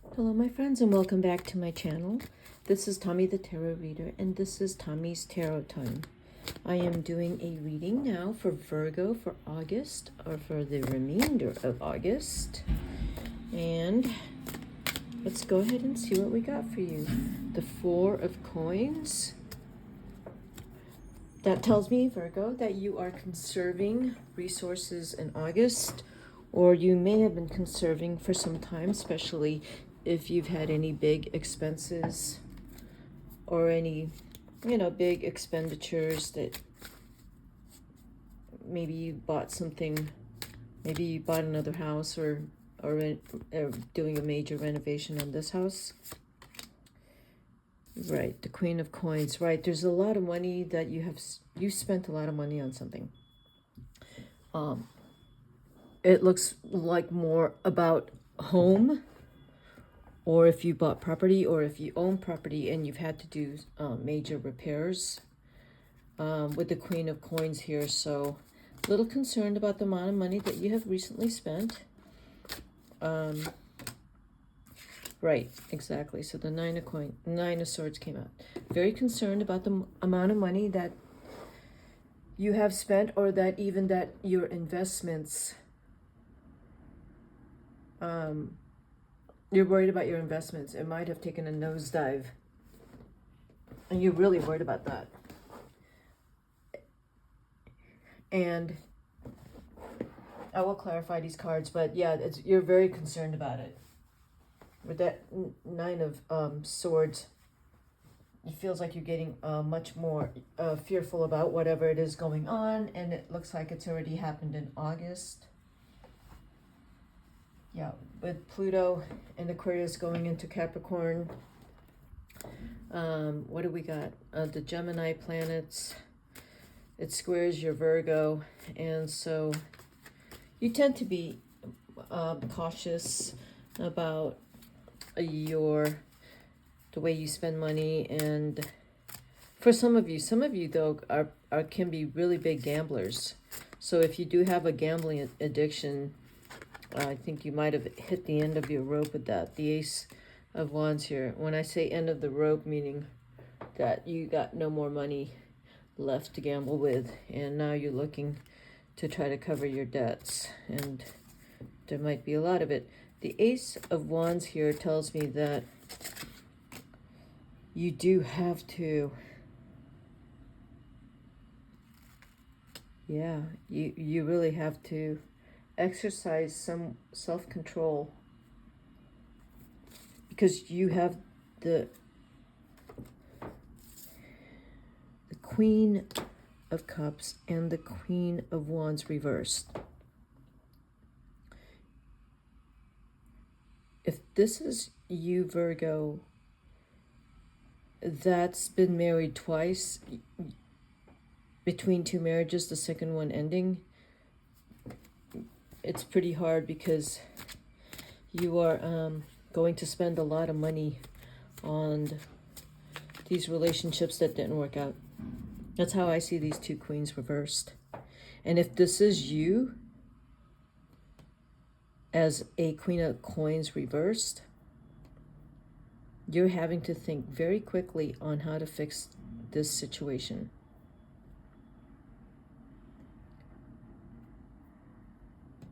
Hello my friends and welcome back to my channel. This is Tommy the Tarot Reader and this is Tommy's Tarot Time. I am doing a reading now for Virgo for August, or for the remainder of August. And let's go ahead and see what we got for you. The Four of Coins. That tells me, Virgo, that you are conserving resources in August, or you may have been conserving for some time, especially if you've had any big expenses or any, big expenditures that maybe you bought something, maybe you bought another house or doing a major renovation on this house. Right, the Queen of Coins. Right, there's a lot of money that you spent a lot of money on something. It looks like more about home, or if you bought property, or if you own property and you've had to do major repairs with the Queen of Coins here. So a little concerned about the amount of money that you have recently spent. Right, exactly. So the Nine of Swords came out. Very concerned about the amount of money that you have spent, or that even that your investments, you're worried about your investments. It might have taken a nosedive and you're really worried about that. And I will clarify these cards, but yeah, you're very concerned about it. With that Nine of Swords, it feels like you're getting much more fearful about whatever it is going on, and it looks like it's already happened in August. Yeah, with Pluto and Aquarius going into Capricorn. What do we got? The Gemini planets. It squares your Virgo, and so you tend to be cautious about the way you spend money. And for some of you though can be really big gamblers. So if you do have a gambling addiction, I think you might have hit the end of your rope with that. The Ace of Wands here. When I say end of the rope, meaning that you got no more money left to gamble with, and now you're looking to try to cover your debts, and there might be a lot of it. The Ace of Wands here tells me that you do have to, you really have to exercise some self-control, because you have the Queen of Cups and the Queen of Wands reversed. If this is you, Virgo, that's been married twice, between two marriages, the second one ending, it's pretty hard, because you are going to spend a lot of money on these relationships that didn't work out. That's how I see these two queens reversed. And if this is you as a Queen of Coins reversed, you're having to think very quickly on how to fix this situation.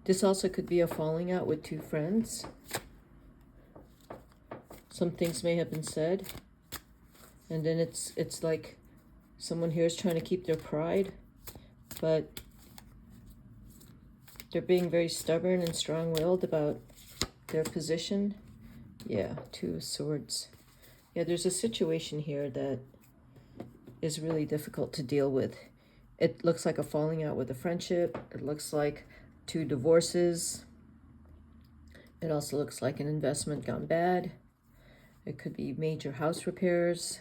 This also could be a falling out with two friends. Some things may have been said, and then it's like someone here is trying to keep their pride, but they're being very stubborn and strong-willed about their position. Yeah, Two of Swords. Yeah, there's a situation here that is really difficult to deal with. It looks like a falling out with a friendship. It looks like two divorces. It also looks like an investment gone bad. It could be major house repairs.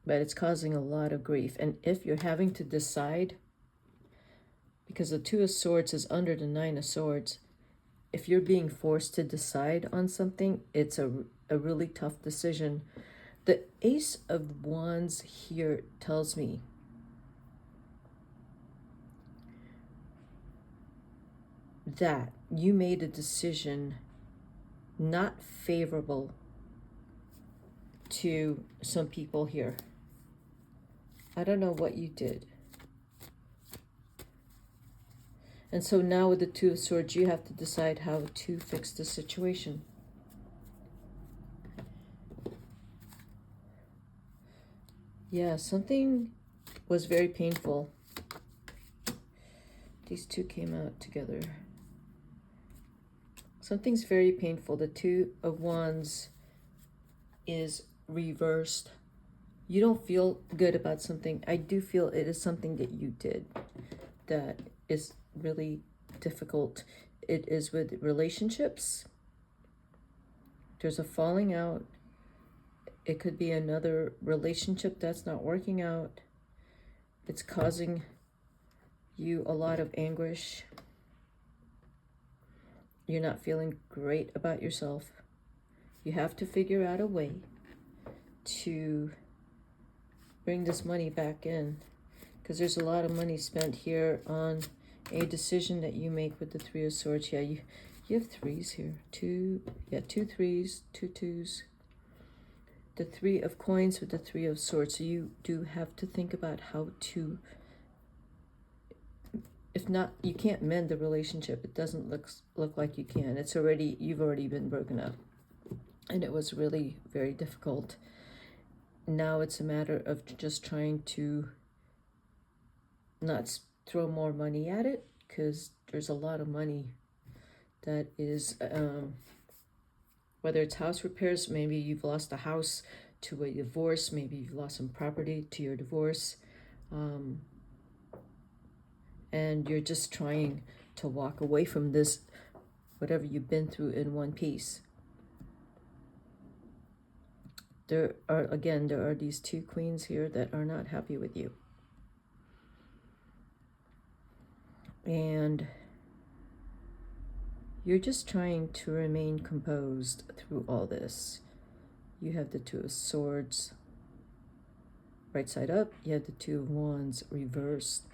But it's causing a lot of grief. And if you're having to decide, because the Two of Swords is under the Nine of Swords, if you're being forced to decide on something, it's a really tough decision. The Ace of Wands here tells me that you made a decision not favorable to some people here. I don't know what you did. And so now with the Two of Swords, you have to decide how to fix the situation. Yeah, something was very painful. These two came out together. Something's very painful. The Two of Wands is reversed. You don't feel good about something. I do feel it is something that you did that is really difficult. It is with relationships. There's a falling out. It could be another relationship that's not working out. It's causing you a lot of anguish. You're not feeling great about yourself. You have to figure out a way to bring this money back in, because there's a lot of money spent here on a decision that you make with the Three of Swords. Yeah, you have threes here. Two threes, two twos. The Three of Coins with the Three of Swords. So you do have to think about how to, if not, you can't mend the relationship. It doesn't look like you can. You've already been broken up. And it was really very difficult. Now it's a matter of just trying to not throw more money at it, because there's a lot of money that is, whether it's house repairs, maybe you've lost a house to a divorce, maybe you've lost some property to your divorce, and you're just trying to walk away from this, whatever you've been through, in one piece. There are these two queens here that are not happy with you. And you're just trying to remain composed through all this. You have the Two of Swords right side up. You have the Two of Wands reversed.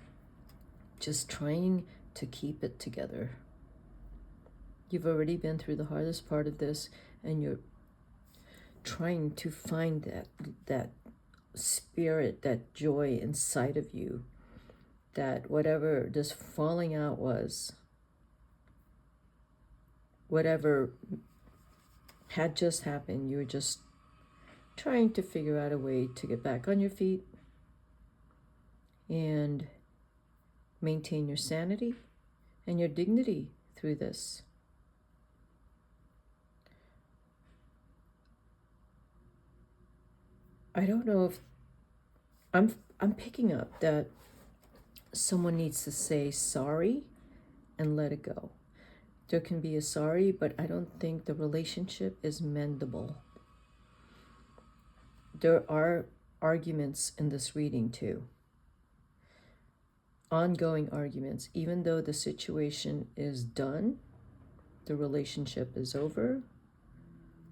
Just trying to keep it together. You've already been through the hardest part of this, and you're trying to find that spirit, that joy inside of you, that whatever this falling out was, whatever had just happened, you were just trying to figure out a way to get back on your feet and maintain your sanity and your dignity through this. I don't know if I'm picking up that someone needs to say sorry and let it go. There can be a sorry, but I don't think the relationship is mendable. There are arguments in this reading too. Ongoing arguments. Even though the situation is done, the relationship is over,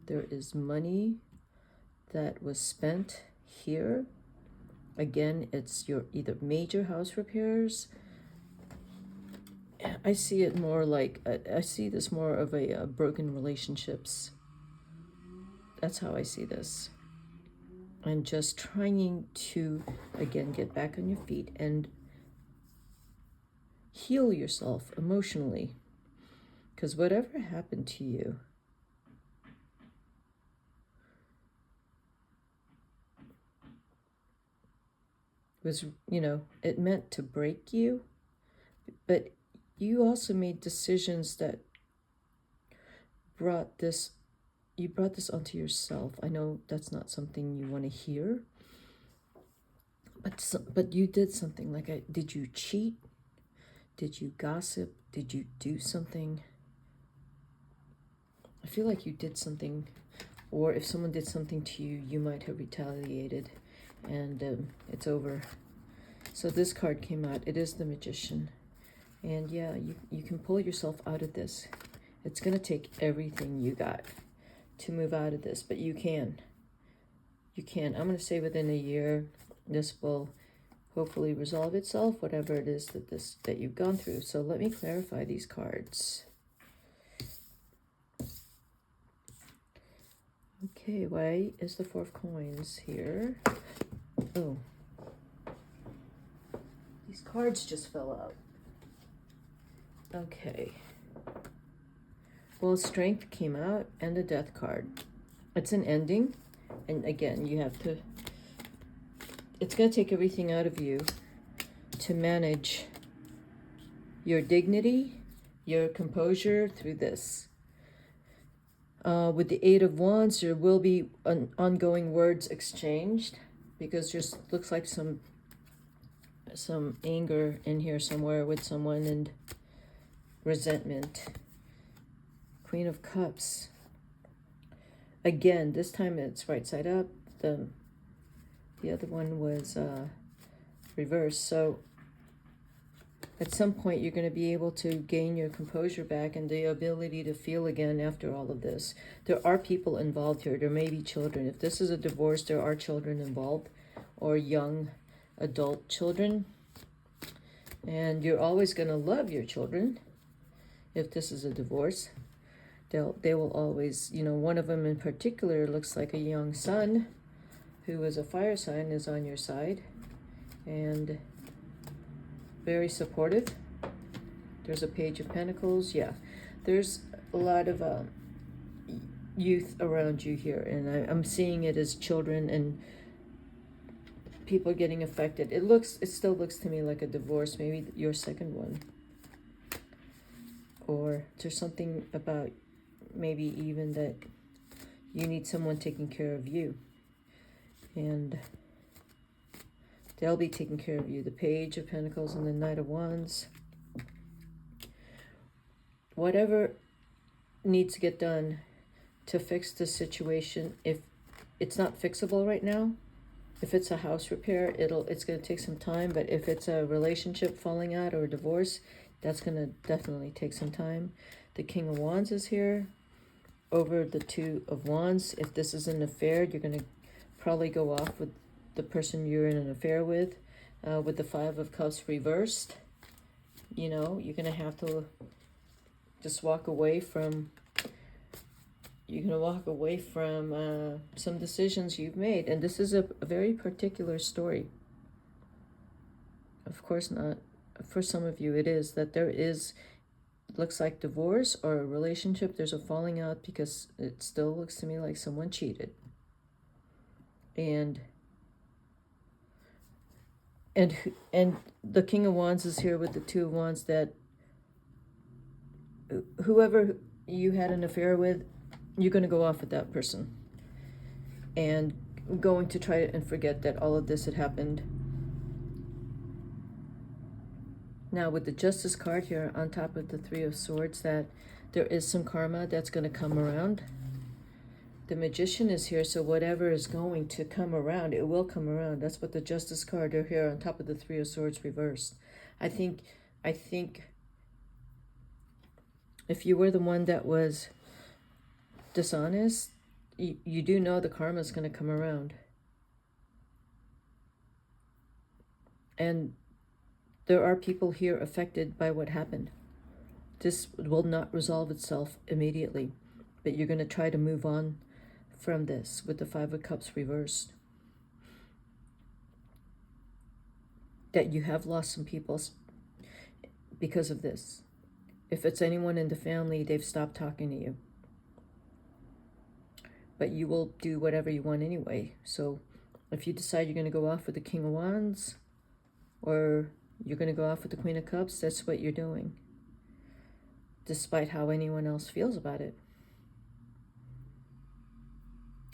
there is money that was spent here. Again, it's your either major house repairs. I see it more like, I see this more of a broken relationships. That's how I see this. And just trying to, again, get back on your feet and heal yourself emotionally. Because whatever happened to you, was, it meant to break you, but you also made decisions that you brought this onto yourself. I know that's not something you want to hear, but you did something. Did you cheat? Did you gossip? Did you do something? I feel like you did something, or if someone did something to you, you might have retaliated, and it's over. So this card came out. It is the Magician. And yeah, you can pull yourself out of this. It's going to take everything you got to move out of this, but you can. I'm going to say within a year, this will hopefully resolve itself, whatever it is that you've gone through. So let me clarify these cards. Okay, why is the Four of Coins here? Oh, these cards just fell out. Okay. Well, Strength came out and the Death card. It's an ending. And again, you have to, it's going to take everything out of you to manage your dignity, your composure through this. With the Eight of Wands, there will be an ongoing words exchanged because just looks like some anger in here somewhere with someone and resentment. Queen of Cups. Again, this time it's right side up. The other one was reversed. So at some point you're going to be able to gain your composure back and the ability to feel again after all of this. There are people involved here. There may be children. If this is a divorce, there are children involved or young adult children. And you're always going to love your children if this is a divorce. They will always, you know, one of them in particular looks like a young son who is a fire sign is on your side and very supportive. There's a Page of Pentacles. Yeah, there's a lot of youth around you here, and I'm seeing it as children and people getting affected. It still looks to me like a divorce, maybe your second one. Or there's something about maybe even that you need someone taking care of you. And they'll be taking care of you. The Page of Pentacles and the Knight of Wands. Whatever needs to get done to fix the situation, if it's not fixable right now, if it's a house repair, it's going to take some time. But if it's a relationship falling out or a divorce, that's going to definitely take some time. The King of Wands is here over the Two of Wands. If this is an affair, you're going to probably go off with the person you're in an affair with. With the Five of Cups reversed, you know, you're going to have to just walk away from, some decisions you've made. And this is a very particular story. Of course not. For some of you it is, that there is, looks like divorce or a relationship. There's a falling out because it still looks to me like someone cheated. And the King of Wands is here with the Two of Wands, that whoever you had an affair with, you're going to go off with that person and going to try and forget that all of this had happened. Now with the Justice card here on top of the Three of Swords, that there is some karma that's going to come around. The Magician is here, so whatever is going to come around, it will come around. That's what the Justice card are here on top of the Three of Swords reversed. I think if you were the one that was dishonest, you do know the karma is going to come around. And there are people here affected by what happened. This will not resolve itself immediately, but you're going to try to move on from this with the Five of Cups reversed. That you have lost some people because of this. If it's anyone in the family, they've stopped talking to you. But you will do whatever you want anyway. So if you decide you're going to go off with the King of Wands, or you're going to go off with the Queen of Cups, that's what you're doing. Despite how anyone else feels about it.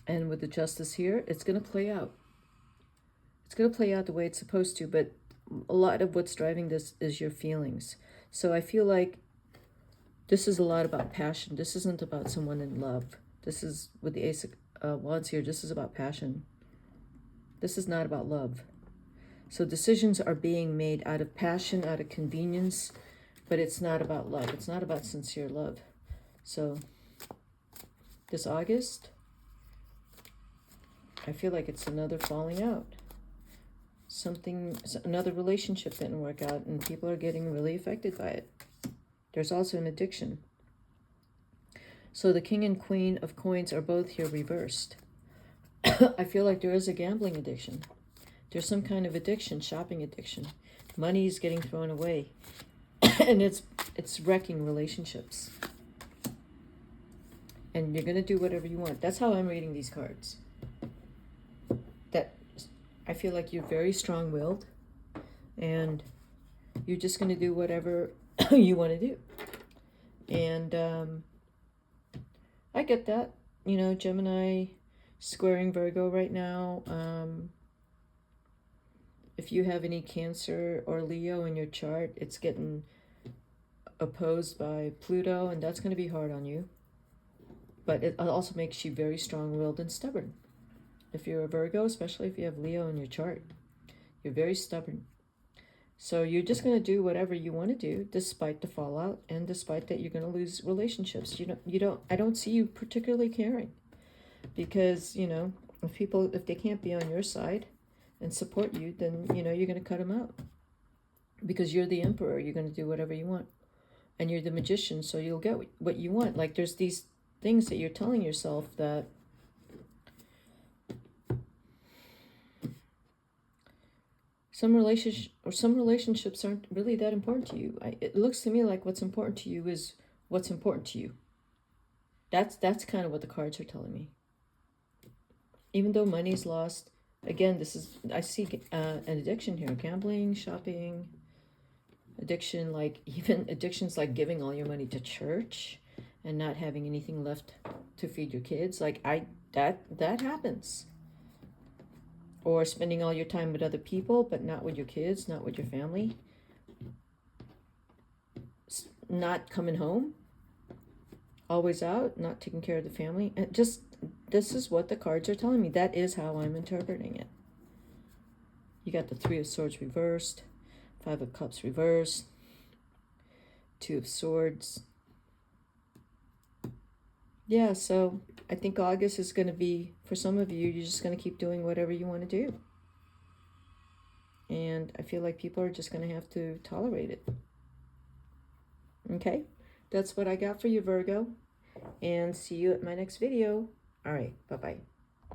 And with the Justice here, it's going to play out. It's going to play out the way it's supposed to, but a lot of what's driving this is your feelings. So I feel like this is a lot about passion. This isn't about someone in love. This is, with the Ace of Wands here, this is about passion. This is not about love. So decisions are being made out of passion, out of convenience, but it's not about love. It's not about sincere love. So this August, I feel like it's another falling out. Another relationship didn't work out and people are getting really affected by it. There's also an addiction. So the King and Queen of Coins are both here reversed. I feel like there is a gambling addiction. There's some kind of addiction, shopping addiction. Money is getting thrown away. And it's wrecking relationships. And you're going to do whatever you want. That's how I'm reading these cards. That I feel like you're very strong-willed. And you're just going to do whatever you want to do. And I get that. You know, Gemini squaring Virgo right now. If you have any Cancer or Leo in your chart, it's getting opposed by Pluto, and that's going to be hard on you. But it also makes you very strong-willed and stubborn. If you're a Virgo, especially if you have Leo in your chart, you're very stubborn. So you're just going to do whatever you want to do, despite the fallout, and despite that you're going to lose relationships. I don't see you particularly caring, because if they can't be on your side and support you, then you're going to cut them out, because you're the emperor. You're going to do whatever you want, and you're the magician, so you'll get what you want. Like, there's these things that you're telling yourself that some relationships aren't really that important to you. It looks to me like what's important to you is what's important to you. That's kind of what the cards are telling me. Even though money's lost, again, I see an addiction here: gambling, shopping, addiction, even addictions like giving all your money to church and not having anything left to feed your kids. That happens. Or spending all your time with other people, but not with your kids, not with your family. Not coming home. Always out, not taking care of the family. And this is what the cards are telling me. That is how I'm interpreting it. You got the Three of Swords reversed, Five of Cups reversed, Two of Swords. Yeah, so I think August is going to be, for some of you, you're just going to keep doing whatever you want to do. And I feel like people are just going to have to tolerate it. Okay? That's what I got for you, Virgo. And see you at my next video. All right, bye-bye.